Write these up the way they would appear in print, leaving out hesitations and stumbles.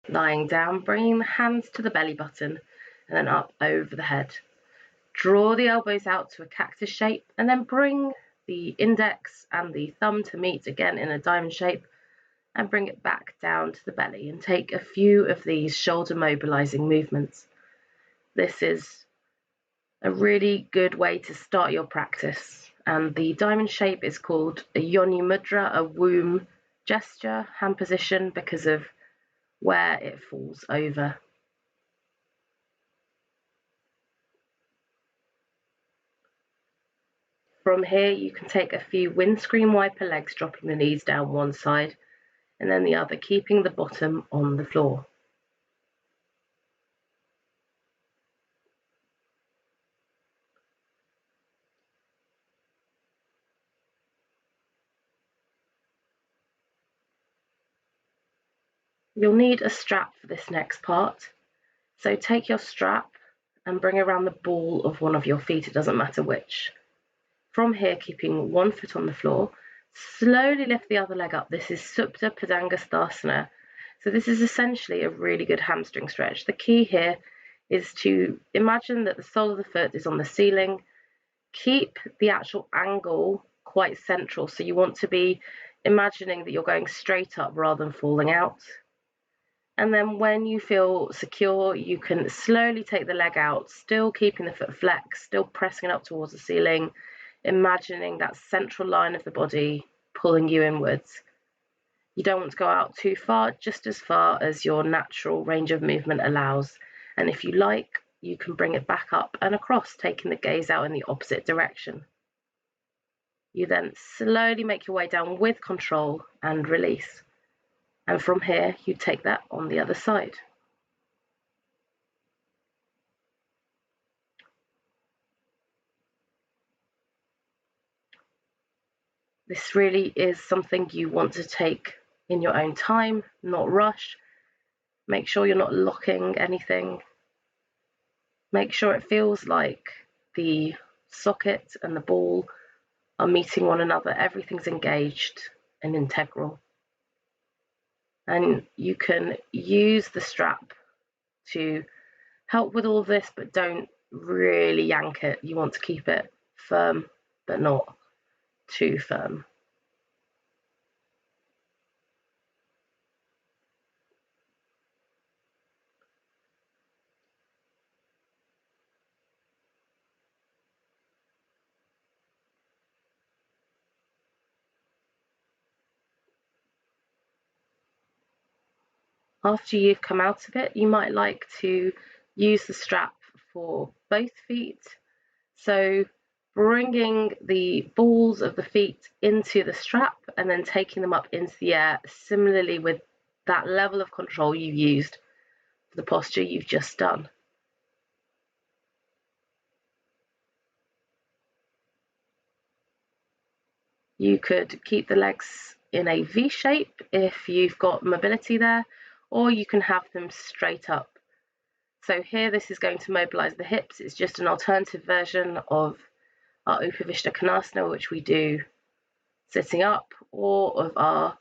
Lying down, bringing the hands to the belly button and then up over the head. Draw the elbows out to a cactus shape and then bring the index and the thumb to meet again in a diamond shape and bring it back down to the belly and take a few of these shoulder mobilizing movements. This is a really good way to start your practice, and the diamond shape is called a yoni mudra, a womb gesture, hand position, because of where it falls over. From here, you can take a few windscreen wiper legs, dropping the knees down one side and then the other, keeping the bottom on the floor. You'll need a strap for this next part. So take your strap and bring around the ball of one of your feet, it doesn't matter which. From here, keeping one foot on the floor, slowly lift the other leg up. This is Supta Padangusthasana. So this is essentially a really good hamstring stretch. The key here is to imagine that the sole of the foot is on the ceiling. Keep the actual angle quite central. So you want to be imagining that you're going straight up rather than falling out. And then when you feel secure, you can slowly take the leg out, still keeping the foot flexed, still pressing it up towards the ceiling, imagining that central line of the body pulling you inwards. You don't want to go out too far, just as far as your natural range of movement allows. And if you like, you can bring it back up and across, taking the gaze out in the opposite direction. You then slowly make your way down with control and release. And from here, you take that on the other side. This really is something you want to take in your own time, not rush. Make sure you're not locking anything. Make sure it feels like the socket and the ball are meeting one another. Everything's engaged and integral. And you can use the strap to help with all of this, but don't really yank it. You want to keep it firm, but not too firm. After you've come out of it, you might like to use the strap for both feet. So bringing the balls of the feet into the strap and then taking them up into the air, similarly with that level of control you used for the posture you've just done. You could keep the legs in a V shape if you've got mobility there, or you can have them straight up. So here, this is going to mobilize the hips. It's just an alternative version of our Upavishta Konasana, which we do sitting up, or of our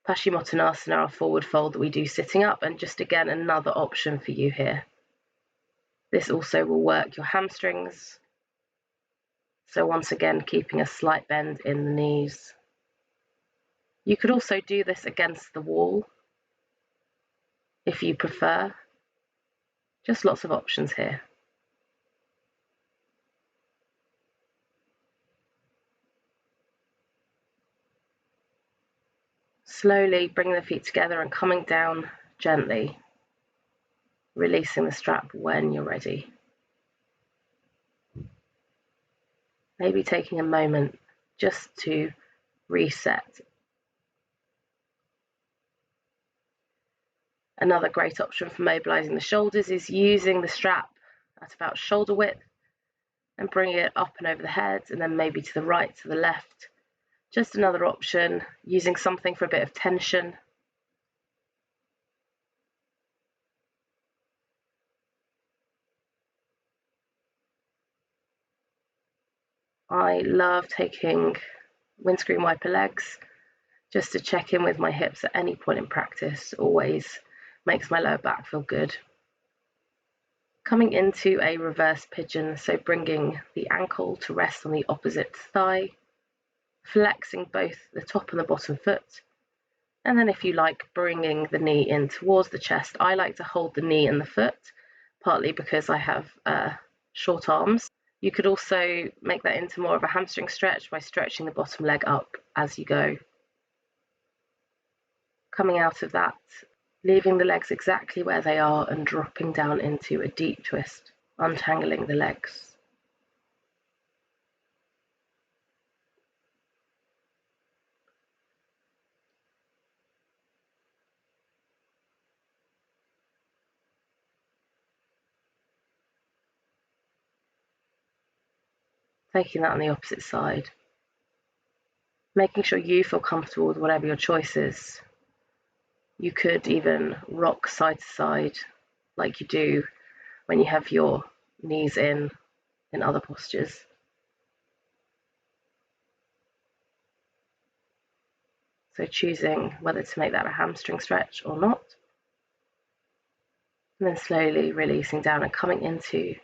Paschimottanasana, our forward fold that we do sitting up, and just again, another option for you here. This also will work your hamstrings. So once again, keeping a slight bend in the knees. You could also do this against the wall if you prefer. Just lots of options here. Slowly bringing the feet together and coming down gently, releasing the strap when you're ready. Maybe taking a moment just to reset. Another great option for mobilizing the shoulders is using the strap at about shoulder width and bringing it up and over the head, and then maybe to the right, to the left. Just another option, using something for a bit of tension. I love taking windscreen wiper legs just to check in with my hips at any point in practice, always makes my lower back feel good. Coming into a reverse pigeon, so bringing the ankle to rest on the opposite thigh, flexing both the top and the bottom foot, and then if you like, bringing the knee in towards the chest. I like to hold the knee and the foot, partly because I have short arms. You could also make that into more of a hamstring stretch by stretching the bottom leg up as you go. Coming out of that, leaving the legs exactly where they are and dropping down into a deep twist, untangling the legs. Taking that on the opposite side. Making sure you feel comfortable with whatever your choice is. You could even rock side to side like you do when you have your knees in other postures. So choosing whether to make that a hamstring stretch or not. And then slowly releasing down and coming into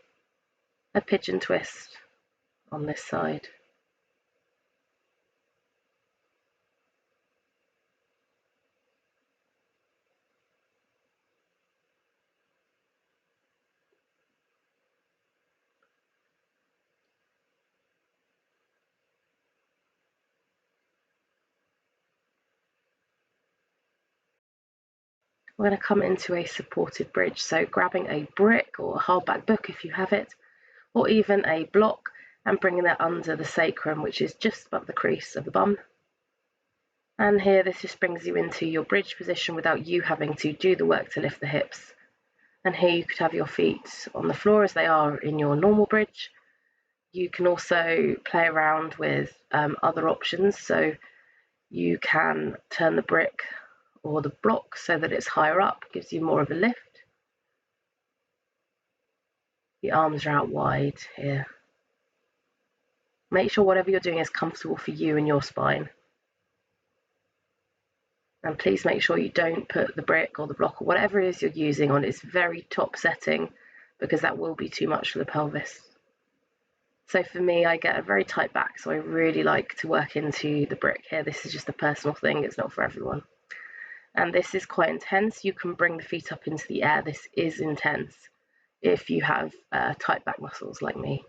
a pigeon twist on this side. We're going to come into a supported bridge, so grabbing a brick or a hardback book if you have it, or even a block, and bringing that under the sacrum, which is just above the crease of the bum. And here this just brings you into your bridge position without you having to do the work to lift the hips. And here you could have your feet on the floor as they are in your normal bridge. You can also play around with other options, so you can turn the brick or the block so that it's higher up, gives you more of a lift. The arms are out wide here. Make sure whatever you're doing is comfortable for you and your spine. And please make sure you don't put the brick or the block or whatever it is you're using on its very top setting, because that will be too much for the pelvis. So for me, I get a very tight back, so I really like to work into the brick here. This is just a personal thing, it's not for everyone. And this is quite intense. You can bring the feet up into the air. This is intense if you have tight back muscles like me.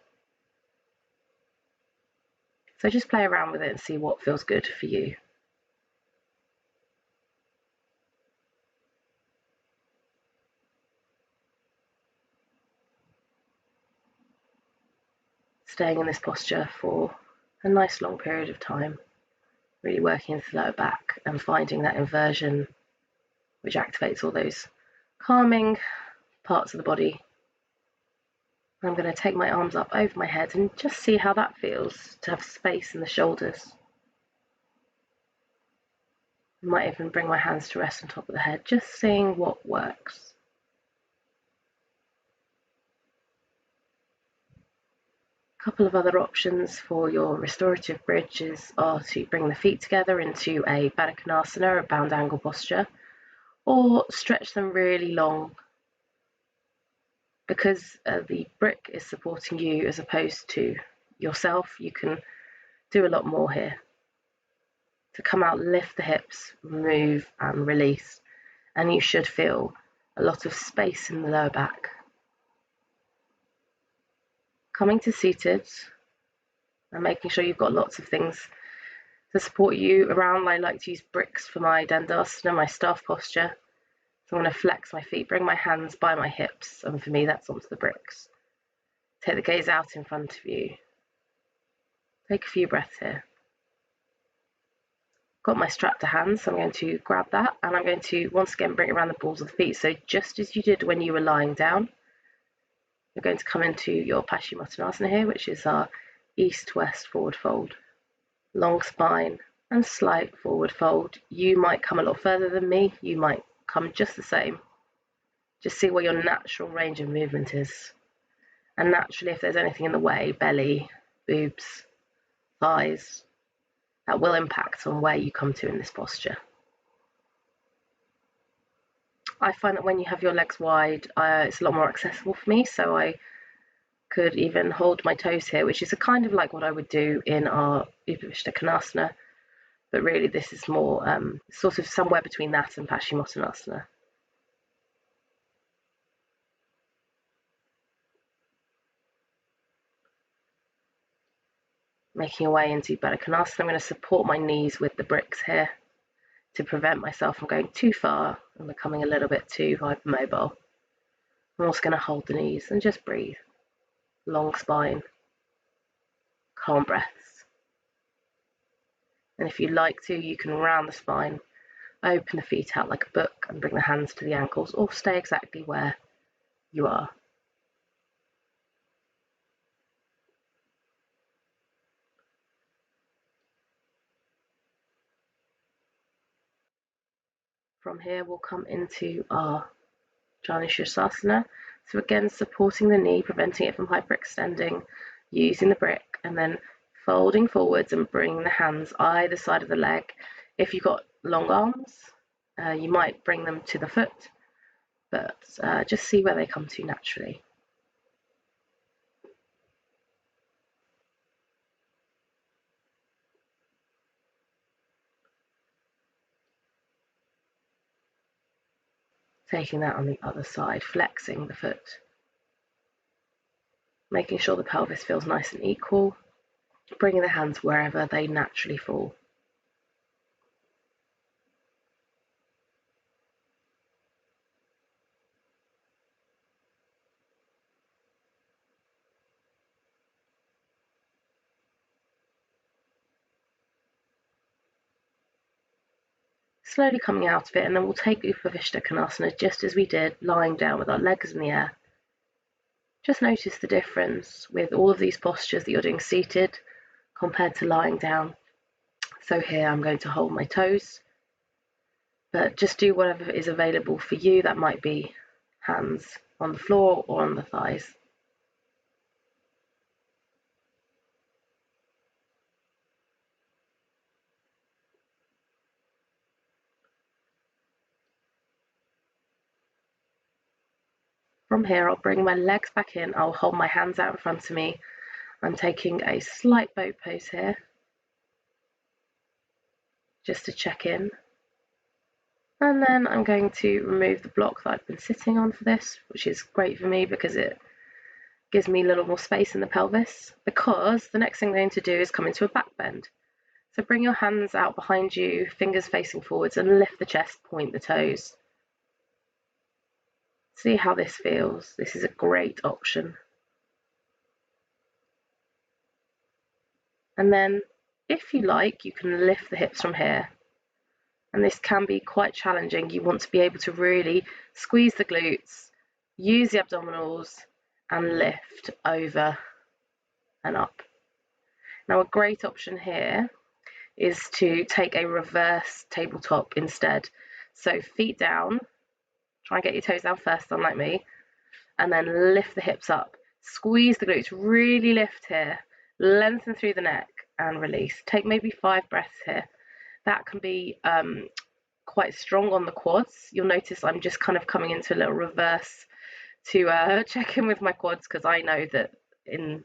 So just play around with it and see what feels good for you. Staying in this posture for a nice long period of time, really working into the lower back and finding that inversion, which activates all those calming parts of the body. I'm going to take my arms up over my head and just see how that feels to have space in the shoulders. I might even bring my hands to rest on top of the head, just seeing what works. A couple of other options for your restorative bridges are to bring the feet together into a Baddha Konasana, a bound angle posture, or stretch them really long. Because the brick is supporting you as opposed to yourself, you can do a lot more here. To come out, lift the hips, move and release, and you should feel a lot of space in the lower back. Coming to seated and making sure you've got lots of things to support you around. I like to use bricks for my dandasana, my staff posture. So I'm going to flex my feet, bring my hands by my hips, and for me that's onto the bricks. Take the gaze out in front of you. Take a few breaths here. Got my strap to hand, so I'm going to grab that and I'm going to once again bring it around the balls of the feet. So just as you did when you were lying down, you're going to come into your Paschimottanasana here, which is our east-west forward fold. Long spine and slight forward fold. You might come a lot further than me, you might come just the same. Just see where your natural range of movement is. And naturally, if there's anything in the way, belly, boobs, thighs, that will impact on where you come to in this posture. I find that when you have your legs wide, it's a lot more accessible for me, so I could even hold my toes here, which is a kind of like what I would do in our Upavishta Konasana, but really this is more sort of somewhere between that and Paschimottanasana. Making your way into Baddha Konasana, I'm going to support my knees with the bricks here to prevent myself from going too far and becoming a little bit too hypermobile. I'm also going to hold the knees and just breathe. Long spine, calm breaths. And if you like to, you can round the spine, open the feet out like a book and bring the hands to the ankles, or stay exactly where you are. From here, we'll come into our Janu Sirsasana. So again, supporting the knee, preventing it from hyperextending, using the brick, and then folding forwards and bringing the hands either side of the leg. If you've got long arms, you might bring them to the foot, but just see where they come to naturally. Taking that on the other side, flexing the foot, making sure the pelvis feels nice and equal, bringing the hands wherever they naturally fall. Slowly coming out of it, and then we'll take Upavishta Konasana just as we did, lying down with our legs in the air. Just notice the difference with all of these postures that you're doing seated compared to lying down. So here I'm going to hold my toes, but just do whatever is available for you. That might be hands on the floor or on the thighs. From here, I'll bring my legs back in. I'll hold my hands out in front of me. I'm taking a slight boat pose here, just to check in. And then I'm going to remove the block that I've been sitting on for this, which is great for me because it gives me a little more space in the pelvis, because the next thing I'm going to do is come into a back bend. So bring your hands out behind you, fingers facing forwards, and lift the chest, point the toes. See how this feels. This is a great option. And then, if you like, you can lift the hips from here. And this can be quite challenging. You want to be able to really squeeze the glutes, use the abdominals, and lift over and up. Now, a great option here is to take a reverse tabletop instead. So feet down, try and get your toes down first, unlike me, and then lift the hips up. Squeeze the glutes, really lift here, lengthen through the neck and release. Take maybe 5 breaths here. That can be quite strong on the quads. You'll notice I'm just kind of coming into a little reverse to check in with my quads, because I know that in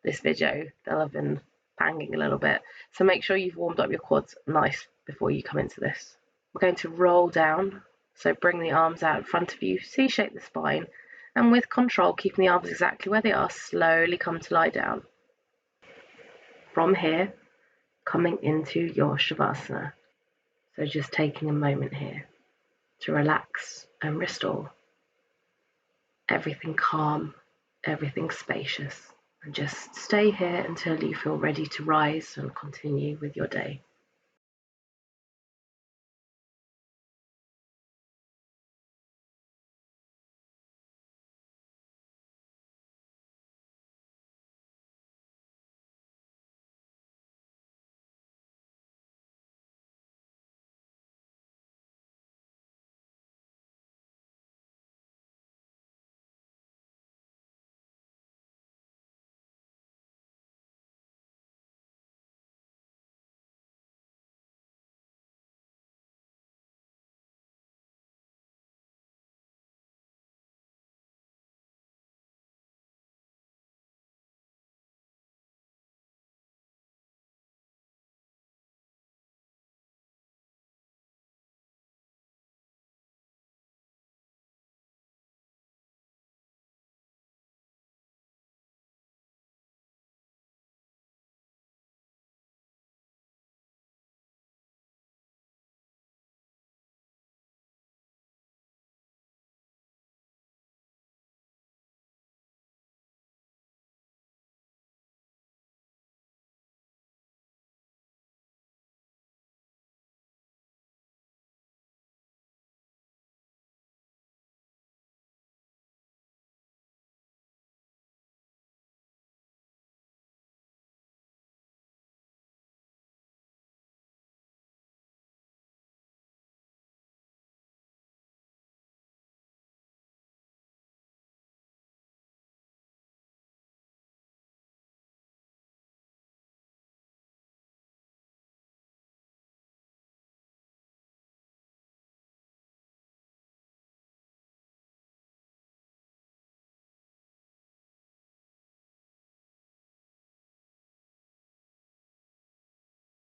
this video they'll have been banging a little bit. So make sure you've warmed up your quads nice before you come into this. We're going to roll down, so bring the arms out in front of you, C-shape the spine, and with control, keeping the arms exactly where they are, slowly come to lie down. From here, coming into your Shavasana. So just taking a moment here to relax and restore. Everything calm, everything spacious, and just stay here until you feel ready to rise and continue with your day.